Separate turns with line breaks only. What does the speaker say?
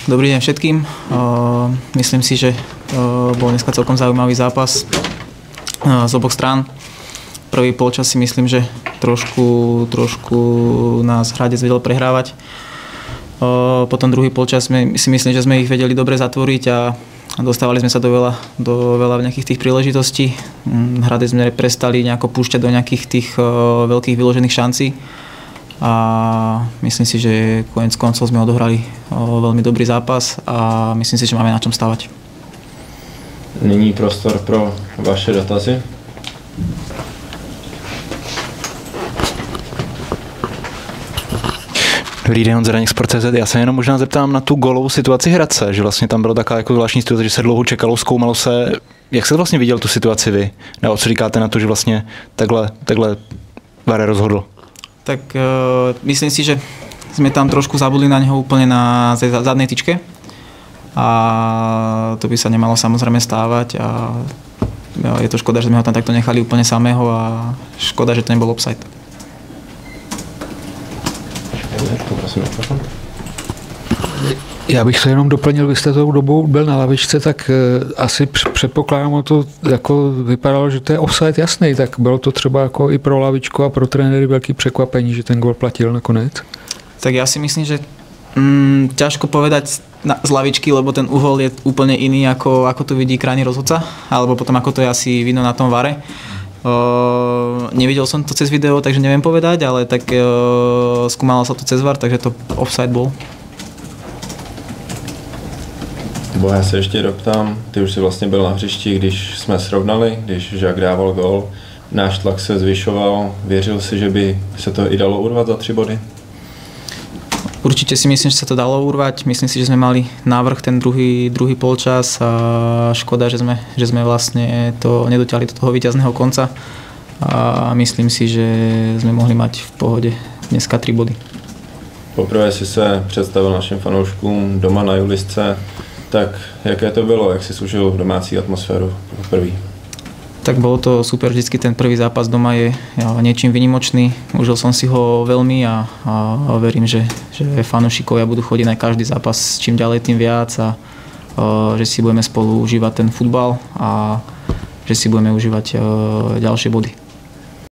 Dobrý deň všetkým. Myslím si, že bol dneska celkom zaujímavý zápas z oboch strán. Prvý polčas si myslím, že trošku nás Hradec vedel prehrávať. Potom druhý polčas si myslím, že sme ich vedeli dobre zatvoriť a dostávali sme sa do veľa nejakých tých príležitostí. Hradec sme prestali nejako púšťať do nejakých tých veľkých vyložených šancí. A myslím si, že koniec koncov sme odohrali veľmi dobrý zápas a myslím si, že máme na čom stavať.
Nyní prostor pro vaše dotazy.
Dobrý den, Zraněk Sport.cz. Já se jenom možná zeptám na tu gólovou situaci Hradce, že vlastně tam byla taková jako zvláštní situace, že se dlouho čekalo, zkoumalo se. Jak jste vlastně viděl tu situaci vy? Nebo co říkáte na to, že vlastně takhle VAR rozhodl?
Tak myslím si, že sme tam trošku zabudli na neho úplne na zadnej tyčke a to by sa nemalo samozrejme stávať a je to škoda, že sme ho tam takto nechali úplne samého a škoda, že to nebol offside.
Já bych se jenom doplnil, vy jste tou dobou byl na lavičce, tak asi předpokládám, to jako vypadalo, že to je offside jasný, tak bylo to třeba jako i pro lavičku a pro trenéry velký překvapení, že ten gól platil nakonec?
Tak ja si myslím, že ťažko povedať z lavičky, lebo ten uhol je úplne iný, ako to vidí krajný rozhodca, alebo potom ako to je asi vidno na tom VARe. Nevidel som to cez video, takže neviem povedať, ale tak skúmalo sa to cez VAR, takže to offside bol.
Bo já se ještě doptám, ty už si vlastně byl na hřišti, když jsme srovnali, když Žák dával gól, náš tlak se zvyšoval, věřil si, že by se to i dalo urvat za 3 body?
Určite si myslím, že sa to dalo urvať. Myslím si, že sme mali návrh ten druhý polčas a škoda, že sme vlastne to nedotiahli do toho víťazného konca a myslím si, že sme mohli mať v pohode dneska 3 body.
Poprvé si se představil našim fanouškům doma na Julisce, tak jaké to bylo, jak si užil domácí atmosféru prvý?
Tak bolo to super, vždycky ten prvý zápas doma je niečím výnimočný. Užil som si ho veľmi a verím, že fanúšikovia budú chodiť na každý zápas čím ďalej tým viac a že si budeme spolu užívať ten futbal a že si budeme užívať ďalšie body.